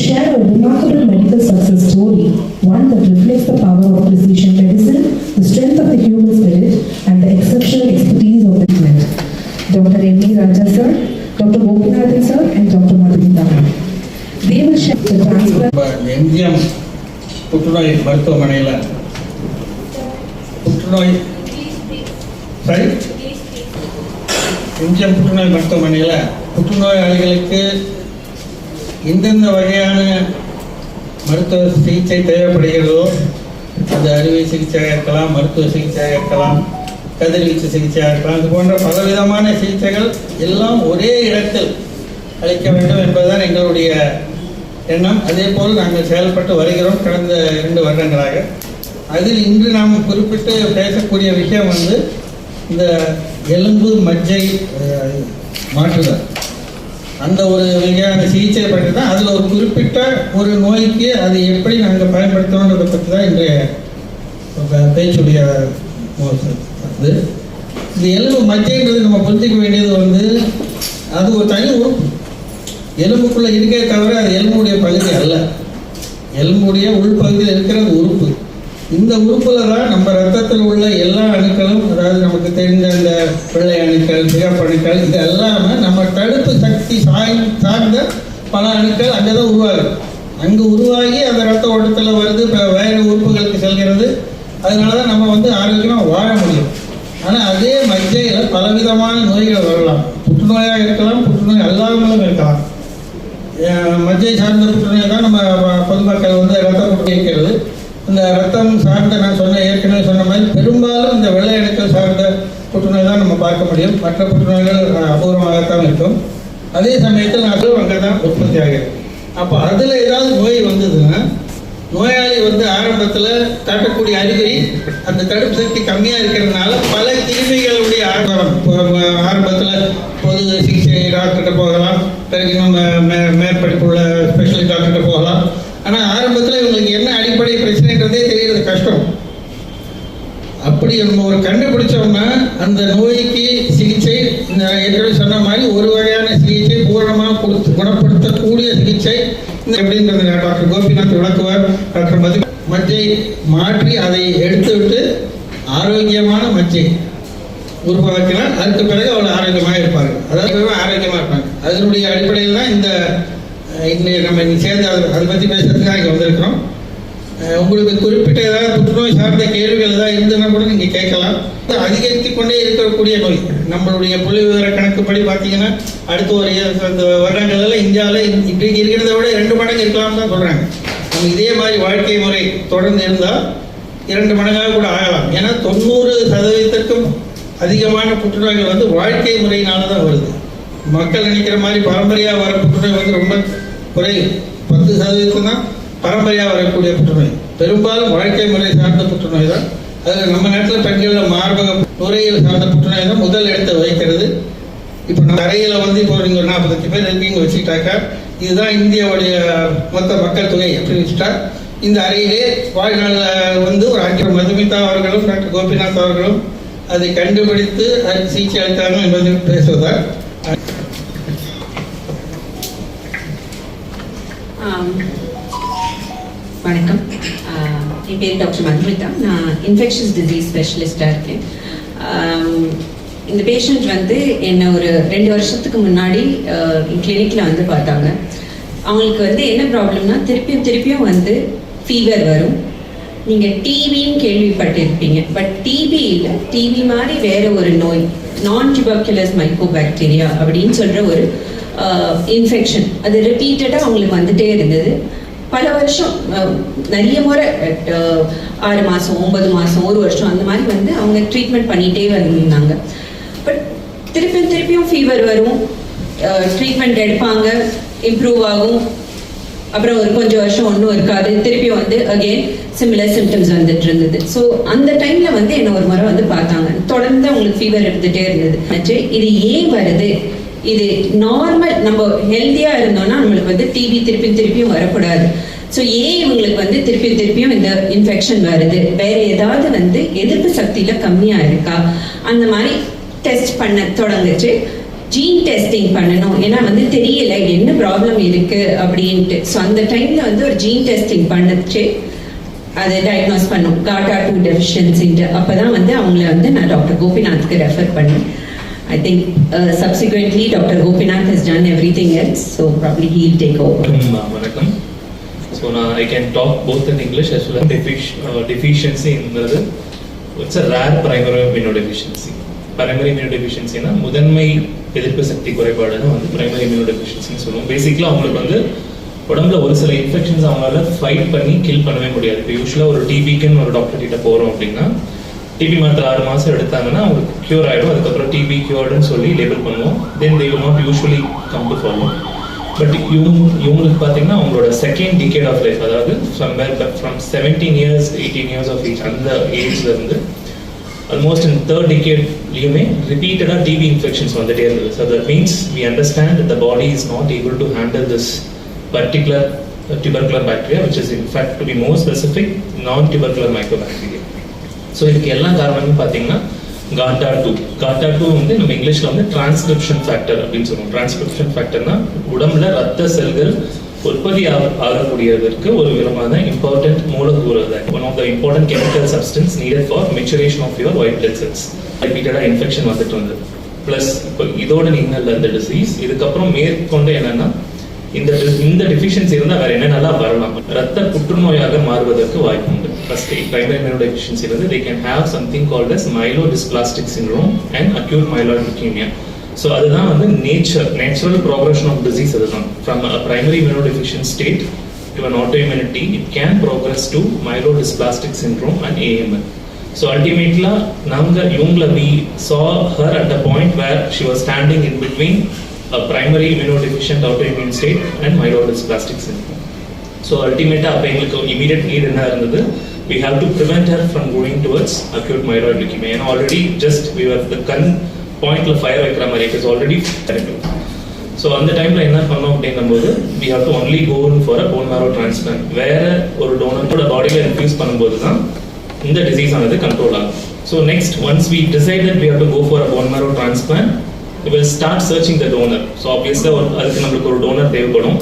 share a remarkable medical success story, one that reflects the power of precision medicine, the strength of the human spirit, and the exceptional expertise of the treatment. Dr. M.E. Raja sir, Dr. Gopinathan sir, and Dr. Madhumita ma'am. They will share the transplant. MGM புற்றுநோய் மருத்துவமனையில் MGM புற்றுநோய் மருத்துவமனையில் புற்றுநோயாளிகளுக்கு எந்தெந்த வகையான மருத்துவ சிகிச்சை தேவைப்படுகிறதோ, அது அறுவை சிகிச்சையாக இருக்கலாம், மருத்துவ சிகிச்சையாக இருக்கலாம், கதிர்வீச்சு சிகிச்சையாக இருக்கலாம், இது போன்ற பலவிதமான சிகிச்சைகள் எல்லாம் ஒரே இடத்தில் அளிக்க வேண்டும் என்பதுதான் எங்களுடைய எண்ணம். அதே போல் நாங்கள் செயல்பட்டு வருகிறோம் கடந்த 2 வருடங்களாக. அதில் இன்று நாம் குறிப்பிட்டு பேசக்கூடிய விஷயம் இந்த எலும்பு மஜ்ஜை மாற்றுதல், அந்த ஒரு வகையான சிகிச்சை பற்றி தான். அதில் ஒரு குறிப்பிட்ட ஒரு நோய்க்கு அது எப்படி நாங்கள் பயன்படுத்தணுன்றதை பற்றி தான் இன்றைய பேச்சுடைய இது. எலும்பு மஜ்ஜைன்றது நம்ம புரிஞ்சிக்க வேண்டியது அது ஒரு தனி உறுப்பு. எலும்புக்குள்ளே இருக்கே தவிர அது எலும்புடைய பகுதி அல்ல. எலும்புடைய உள்பகுதியில் இருக்கிற உறுப்பு. இந்த உறுப்பில் தான் நம்ம ரத்தத்தில் உள்ள எல்லா அணுக்களும், அதாவது நமக்கு தெரிந்த அந்த வெள்ளை அணுக்கள், சிகப்பு அணுக்கள், இது எல்லாமே நம்ம தடுப்பு சக்தி சார்ந்த பல அணுக்கள் அங்கே தான் உருவாகுது. அங்கே உருவாகி அந்த ரத்த ஓட்டத்தில் வருது, வேறு உறுப்புகளுக்கு செல்கிறது. அதனால தான் நம்ம ஆரோக்கியமாக வாழ முடியும். ஆனால் அதே மஜ்ஜையில் பலவிதமான நோய்கள் வரலாம். புற்றுநோயாக இருக்கலாம், புற்றுநோய் அல்லாமலும் இருக்கலாம். மஜ்ஜை சார்ந்த புற்றுநோய் தான் நம்ம பொதுமக்கள் ரத்த புற்றுநோய் இருக்கிறது. இந்த ரத்தம் சார்ந்த நான் ஏற்கனவே சொன்ன மாதிரி பெரும்பாலும் இந்த வெள்ளை அணுக்கள் சார்ந்த புற்றுநோய் தான் நம்ம பார்க்க முடியும். மற்ற புற்றுநோய்கள் அபூர்வமாகத்தான் இருக்கும். அதே சமயத்தில் அதுவும் அங்கே தான் உற்பத்தி ஆகிறது. அப்போ அதில் ஏதாவது நோய் வந்ததுன்னா நோயாளி ஆரம்பத்தில் காட்டக்கூடிய அறிகுறி அந்த தடுப்பு சக்தி கம்மியாக இருக்கிறதுனால பல கிருமிகளுடைய ஆரம்பத்தில் பொது சிகிச்சை டாக்டர்கிட்ட போகலாம், பிறகு மேற்படிப்புள்ள ஸ்பெஷலிஸ்ட் டாக்டர்கிட்ட போகலாம். ஆனால் ஆரம்பத்தில் இவங்களுக்கு என்ன அடிப்படை பிரச்சனைன்றதே தெரியறது கஷ்டம். அப்படி நம்ம ஒரு கண்டுபிடிச்சோம்னா அந்த நோய்க்கு சிகிச்சை ஏற்கனவே சொன்ன மாதிரி ஒரு வகையான சிகிச்சை பூரணமாக குணப்படுத்தக்கூடிய சிகிச்சை எப்படின்றது டாக்டர் கோபிநாத் விளக்குவார். டாக்டர் மஜ்ஜை மாற்றி அதை எடுத்துவிட்டு ஆரோக்கியமான மஜ்ஜை உருவாக்கினால் அதுக்கு பிறகு அவ்வளோ ஆரோக்கியமாக இருப்பாங்க, அதாவது ஆரோக்கியமாக இருப்பாங்க. அதனுடைய அடிப்படையில் தான் இன்னைக்கு நம்ம சேர்ந்து அதை பற்றி பேசுறதுக்காக இங்கே வந்திருக்கிறோம். உங்களுக்கு குறிப்பிட்ட ஏதாவது புற்றுநோய் சார்ந்த கேள்விகள் ஏதாவது இருந்ததுன்னா கூட நீங்கள் கேட்கலாம். அதிகரித்து கொண்டே இருக்கக்கூடிய நோய் நம்மளுடைய புள்ளி விவர கணக்குப்படி பார்த்தீங்கன்னா அடுத்த ஒரு வருடங்களில் இந்தியாவில் இன்றைக்கு இருக்கிறத விட 2 மடங்கு இருக்கலாம்னு தான் சொல்கிறாங்க. நம்ம இதே மாதிரி வாழ்க்கை முறை தொடர்ந்து இருந்தால் 2 மடங்காக கூட ஆகலாம். ஏன்னா 90% அதிகமான புற்றுநோய்கள் வாழ்க்கை முறையினால தான் வருது. மக்கள் நினைக்கிற மாதிரி பரம்பரையாக வர புற்றுநோய் ரொம்ப குறைவு. 10% தான் பரம்பரையாக வரக்கூடிய புற்றுநோய். பெரும்பாலும் வாழ்க்கை முறை சார்ந்த புற்றுநோய் தான். அதில் நம்ம நேரத்தில் பெண்களில் மார்பக நுரையீரல் சார்ந்த புற்றுநோய் தான் முதல் இடத்தை வகிக்கிறது. இப்போ நம்ம அறையில் இப்போ நீங்கள் ஒரு 45 பேர் இருக்கீங்க வச்சுக்கிட்டாக்கா, இதுதான் இந்தியாவுடைய மொத்த மக்கள் தொகை எப்படி வச்சுட்டா, இந்த அறையிலே வாழ்நாளில் ஒரு 5 மதுமிதா அவர்களும் டாக்டர் கோபிநாத் அவர்களும் அதை கண்டுபிடித்து அதுக்கு சிகிச்சை அளித்தாங்க என்பது பேசுவதால். வணக்கம், என் பேர் டாக்டர் மதுமிதா. நான் இன்ஃபெக்ஷஸ் டிசீஸ் ஸ்பெஷலிஸ்டாக இருக்கேன். இந்த பேஷண்ட் என்னை ஒரு 2 வருஷத்துக்கு முன்னாடி என் கிளினிக்கில் பார்த்தாங்க. அவங்களுக்கு என்ன ப்ராப்ளம்னா திருப்பியும் ஃபீவர் வரும். நீங்கள் டிவின்னு கேள்விப்பட்டிருப்பீங்க, பட் டிபி இல்லை. டிபி மாதிரி வேற ஒரு நோய், நான் டியூபர்குலஸ் மைக்கோபாக்டீரியா அப்படின்னு சொல்கிற ஒரு இன்ஃபெக்ஷன். அது ரிப்பீட்டடாக அவங்களுக்கு வந்துட்டே இருந்தது. பல வருஷம், நிறைய முறை 6 மாதம், 9 மாதம், 1 வருஷம் அந்த மாதிரி அவங்க ட்ரீட்மெண்ட் பண்ணிகிட்டே வந்திருந்தாங்க. பட் திருப்பியும் ஃபீவர் வரும், ட்ரீட்மெண்ட் எடுப்பாங்க, இம்ப்ரூவ் ஆகும். அப்புறம் ஒரு கொஞ்சம் வருஷம் ஒன்றும் இருக்காது, திருப்பியும் அகெயின் சிமிலர் சிம்டம்ஸ் வந்துட்டு இருந்தது. ஸோ அந்த டைமில் என்ன ஒரு முறை பார்த்தாங்க. தொடர்ந்து அவங்களுக்கு ஃபீவர் எடுத்துகிட்டே இருந்தது. இது ஏன் வருது? இது நார்மல், நம்ம ஹெல்த்தியாக இருந்தோம்னா நம்மளுக்கு டிபி திருப்பியும் வரக்கூடாது. ஸோ ஏன் இவங்களுக்கு திருப்பியும் இந்த இன்ஃபெக்ஷன் வருது? வேற ஏதாவது எதிர்ப்பு சக்தியில் கம்மியாக இருக்கா? அந்த மாதிரி டெஸ்ட் பண்ண தொடங்குச்சு. ஜீன் டெஸ்டிங் பண்ணணும். ஏன்னா வந்து தெரியல என்ன ப்ராப்ளம் இருக்கு அப்படின்ட்டு. ஸோ அந்த டைம்ல வந்து ஒரு ஜீன் டெஸ்டிங் பண்ணச்சு அதை டயக்னோஸ் பண்ணும் GATA2 டெஃபிஷியன்சின்ட்டு. அப்பதான் வந்து அவங்கள வந்து நான் டாக்டர் கோபிநாத்துக்கு ரெஃபர் பண்ணேன். I think subsequently Dr. Gopinath has done everything else, so probably he'll take over. Vanakkam. So now I can talk both in English as well as deficiency in the, it's a rare primary immunodeficiency. Primary immunodeficiency na முதன்மை எதிர்ப்பு சக்தி குறைபாடுன்னு வந்து primary immunodeficiency சொல்லுவோம். பேசிக்கலா அவங்களுக்கு வந்து உடம்புல ஒரு சில இன்ஃபெக்ஷன்ஸ் அவங்களால ஃபைட் பண்ணி கில் பண்ணவே முடியாது. இப்போ யூஸ்வலாக ஒரு டிபிக்குன்னு ஒரு டாக்டர் கிட்ட போகிறோம் அப்படின்னா டிபி மாத்திரை 6 மாதம் எடுத்தாங்கன்னா அவங்களுக்கு க்யூர் ஆகிடும். அதுக்கப்புறம் டிபி க்யூர்டுன்னு சொல்லி லேபிள் பண்ணுவோம். Then they will not usually come to follow. But இவங்களுக்கு பார்த்தீங்கன்னா அவங்களோட செகண்ட் டிகேட் ஆஃப் லைஃப், அதாவது from 17 years 18 years of age, அந்த ஏஜ்ல இருந்து ஆல்மோஸ்ட் இன் தேர்ட் டிகேட்லையுமே ரிப்பீட்டடாக டிபி இன்ஃபெக்ஷன்ஸ் வந்துட்டே இருந்தது. So that means we understand the body is not able to handle this particular tubercular bacteria, which is in fact, to be more specific, non-tubercular mycobacteria. So இதுக்கு எல்லாம் காரணம்னு பார்த்தீங்கன்னா GATA2 வந்து நம்ம இங்கிலீஷ்ல வந்து டிரான்ஸ்கிரிப்ஷன் ஃபேக்டர் அப்படின்னு சொல்லுவோம். டிரான்ஸ்கிரிப்ஷன் ஃபேக்டர்னா உடம்புல ரத்த செல்கள் உற்பத்தி ஆகக்கூடியதற்கு ஒரு விதமான இம்பார்ட்டன்ட் மூலக்கூறு. One of the important chemical substance needed for maturation of your white blood cells. ரிப்பீட்டடாக இன்ஃபெக்ஷன் வந்துட்டு வந்தது. ப்ளஸ் இப்போ இதோட நீங்கள் இந்த டிசீஸ் இதுக்கப்புறம் மேற்கொண்டு என்னன்னா இந்த டெஃபிஷியன்சி இருந்தால் வேற என்னென்னலாம் வரலாம். ரத்த புற்றுநோயாக மாறுவதற்கு வாய்ப்பு உண்டு. ஃபர்ஸ்ட் பிரைமரி immunodeficiency வந்து they can have something called as myelodysplastic syndrome and acute myeloid leukemia. So அதுதான் வந்து நேச்சுரல் ப்ரோக்ரஷன் ஆஃப் டிசீஸ். அதுதான் from a primary immunodeficient state to an autoimmunity it can progress to myelodysplastic syndrome and AML. So ultimately we saw her at a point where she was standing in between a primary immunodeficient autoimmune state and myelodysplastic syndrome. So ultimately அப்ப எங்களுக்கு immediate need என்ன இருந்தது, we have to prevent her from going towards acute myeloid leukemia. And already just we were the point of fire வைக்கிற மாதிரி, it is already terrible. So அந்த டைம்ல என்ன பண்ணோம் அப்படிங்கும்போது we have to only go in for a bone marrow transplant. வேற ஒரு டோனரோட பாடியில இன்ஃபியூஸ் பண்ணும்போது தான் இந்த டிசீஸ் ஆனது கண்ட்ரோல் ஆகும். So next, once we decided we have to go for a bone marrow transplant, we will start searching the donor. So obviously அதுக்கு நமக்கு ஒரு டோனர் தேவைப்படும்.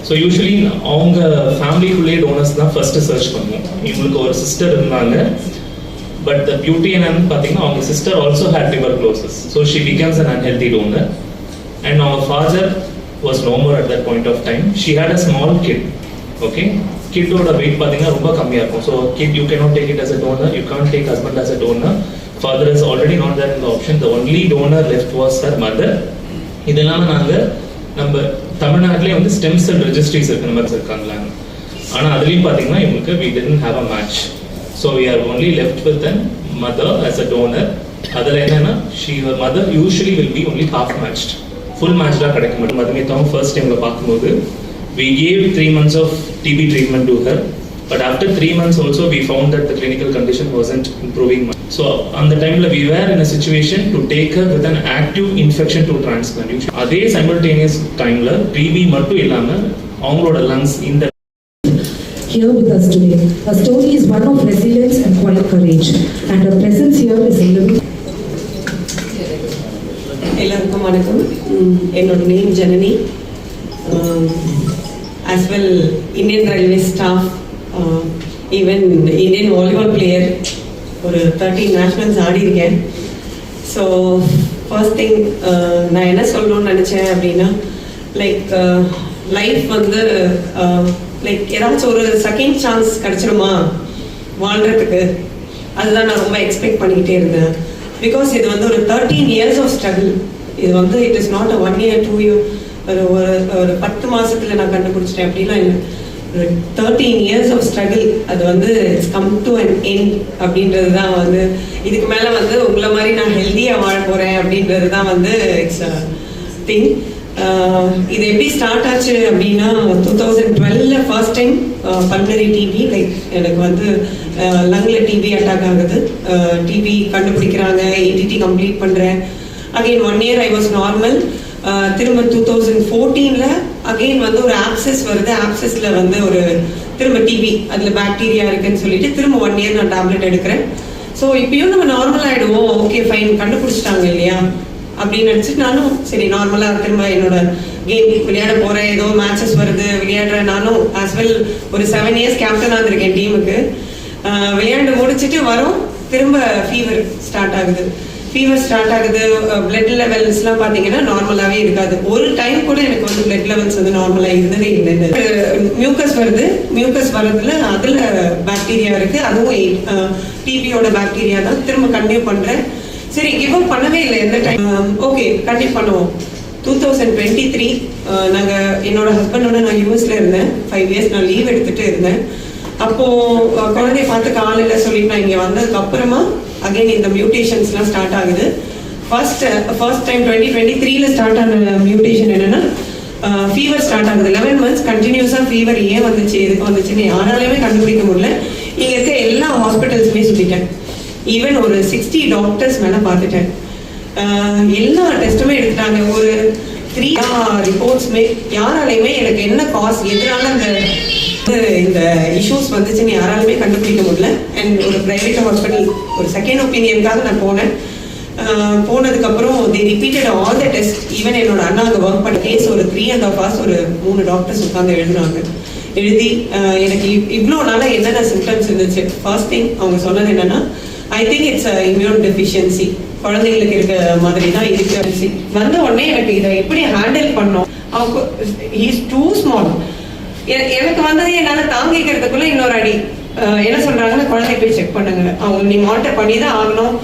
ஸோ யூஸ்வலி அவங்க ஃபேமிலிக்குள்ளேயே டோனர்ஸ் தான் ஃபர்ஸ்ட் சர்ச் பண்ணுவோம். இவங்களுக்கு ஒரு சிஸ்டர் இருந்தாங்க. பட் த பியூட்டி என்னன்னு பார்த்தீங்கன்னா அவங்க sister also had tuberculosis. So she becomes an unhealthy donor. And our father was no more at that point of time. She had a small kid. Okay, kidோட weight பார்த்தீங்கன்னா ரொம்ப கம்மியாக இருக்கும். So kid you cannot take it as a donor. You can't take husband as a donor. Father is already not there in the option. The only donor left was her mother. இதெல்லாம் நம்ம தமிழ்நாட்டிலே வந்து stem cell registries இருக்கு, நம்ம இருக்காங்களா. ஆனால் அதுலேயும் பார்த்தீங்கன்னா இவங்களுக்கு we didn't have a match. So we are only left with a mother as a donor. அதில் என்னன்னா her mother usually will be only half matched. Full matched-ஆக கிடைக்க மாட்டோம். மதுமிதாவும் ஃபர்ஸ்ட் டைம்ல பார்க்கும்போது we gave 3 months of TB treatment to her. But after 3 months also we found that the clinical condition wasn't improving much. So on the time we were in a situation to take her with an active infection to transplant. அதே simultaneous timeல TB மட்டும் இல்லாம அவங்களோட lungs இந்த here with us today. Her story is one of resilience and quiet courage, and her presence here is a living. எல்லாருக்கும் வணக்கம். என்னோட name Janani. as well Indian Railway staff, even Indian volleyball player, ஒரு 13 nationals ஆடி இருக்கேன். So first thing நான் என்ன சொல்லணும்னு நினச்சேன் அப்படின்னா, லைக் லைஃப் வந்து லைக் ஏதாச்சும் ஒரு செகண்ட் சான்ஸ் கிடச்சிருமா வாழ்கிறதுக்கு, அதுதான் நான் ரொம்ப எக்ஸ்பெக்ட் பண்ணிக்கிட்டே இருந்தேன். பிகாஸ் இது வந்து ஒரு 13 years ஆஃப் ஸ்ட்ரகிள். இது வந்து it is not a 1 year 2 year, ஒரு 10 மாதத்தில் நான் கண்டுபிடிச்சிட்டேன் அப்படிலாம் இல்லை. 13 years ஆஃப் ஸ்ட்ரகிள். அது வந்து it's come to an end அப்படின்றது தான் வந்து, இதுக்கு மேலே வந்து உங்களை மாதிரி நான் ஹெல்த்தியாக வாழ போகிறேன் அப்படின்றது தான் வந்து இட்ஸ் திங். இது எப்படி ஸ்டார்ட் ஆச்சு அப்படின்னா 2012 first time pulmonary TB, like எனக்கு வந்து லங்கில் டிபி அட்டாக் ஆகுது. டிபி கண்டுபிடிக்கிறாங்க, ஏடிடி கம்ப்ளீட் பண்ணுறேன். Again 1 year I was normal. திரும்ப 2014 அகெயின் வந்து ஒரு ஆப்சஸ் வருது. ஆப்சஸில் வந்து ஒரு திரும்ப டிபி, அதில் பாக்டீரியா இருக்குன்னு சொல்லிட்டு திரும்ப 1 year நான் டேப்லெட் எடுக்கிறேன். ஸோ இப்பயும் நம்ம நார்மல் ஆகிடுவோம், ஓகே ஃபைன், கண்டுபிடிச்சிட்டாங்க இல்லையா அப்படின்னு நினச்சிட்டு நானும் சரி நார்மலாக திரும்ப என்னோட கேம் விளையாட போகிறேன், ஏதோ மேட்சஸ் வருது விளையாடுறேன். நானும் ஆஸ் வெல் ஒரு 7 இயர்ஸ் கேப்டனாக இருந்திருக்கேன் டீமுக்கு. விளையாண்டு முடிச்சுட்டு வரோம், திரும்ப ஃபீவர் ஸ்டார்ட் ஆகுது. பிளட் லெவல்ஸ்லாம் பார்த்தீங்கன்னா நார்மலாகவே இருக்காது. ஒரு டைம் கூட எனக்கு வந்து பிளட் லெவல்ஸ் வந்து நார்மலாக இருந்ததே இல்லை. மியூக்கஸ் வருது, மியூக்கஸ் வர்றதுல அதில் பாக்டீரியா இருக்குது, அதுவும் டிபியோட பாக்டீரியா தான். திரும்ப கண்டினியூ பண்ணுறேன். சரி கிவ் அப் பண்ணவே இல்லை எந்த டைம். ஓகே கண்டினியூ பண்ணுவோம். 2023 நாங்கள் என்னோட ஹஸ்பண்டோட நான் யூஎஸ்ல இருந்தேன். 5 இயர்ஸ் நான் லீவ் எடுத்துகிட்டு இருந்தேன். அப்போது குழந்தைய பார்த்து காலையில் சொல்லிட்டு நான் இங்கே வந்ததுக்கு அப்புறமா அகைன் இந்த மியூட்டேஷன்ஸ்லாம் ஸ்டார்ட் ஆகுது. ஃபர்ஸ்ட் டைம் 2023ல ஸ்டார்ட் ஆன மியூட்டேஷன் என்னன்னா ஃபீவர் ஸ்டார்ட் ஆகுது. 11 months கண்டினியூஸாக ஃபீவர். ஏன் வந்துச்சு எதுக்கு வந்துச்சுன்னு யாராலையுமே கண்டுபிடிக்க முடியல. இங்கே இருக்க எல்லா ஹாஸ்பிட்டல்ஸுமே சுற்றிட்டேன். ஈவன் ஒரு 60 டாக்டர்ஸ் மேலே பார்த்துட்டேன். எல்லா டெஸ்ட்டுமே எடுத்துட்டாங்க. ஒரு 3 ரிப்போர்ட்ஸுமே யாராலையுமே எனக்கு என்ன காஸ் எதனால இந்த இஷ்யூஸ் வந்துச்சுன்னு யாராலுமே கண்டுபிடிக்க முடியல. அண்ட் ஒரு பிரைவேட் ஹாஸ்பிட்டல் ஒரு செகண்ட் ஒப்பீனியனுக்காக நான் போனேன். போனதுக்கப்புறம் they repeated all the tests. Even என்னோட அண்ணா அங்கே ஒர்க் பண்ண கேஸ் ஒரு 3.5 hours ஒரு 3 டாக்டர்ஸ் உட்காந்து எழுதி எனக்கு இவ்வளோ நாளாக என்னென்ன சிம்டம்ஸ் இருந்துச்சு. ஃபர்ஸ்ட் திங் அவங்க சொன்னது என்னன்னா I think it's immune deficiency. குழந்தைங்களுக்கு இருக்க மாதிரி தான் இருக்கு. வந்த உடனே எனக்கு இதை எப்படி ஹேண்டில் பண்ணோம். அவங்க இஸ் டூ ஸ்மால். எனக்கு வந்தது என்னால் தாங்கிக்கிறதுக்குள்ள இன்னொரு அடி. என்ன சொல்றாங்கன்னா குழந்தை போய் செக் பண்ணுங்க, அவங்க நீ மானிட்டர் பண்ணி தான் ஆகணும்,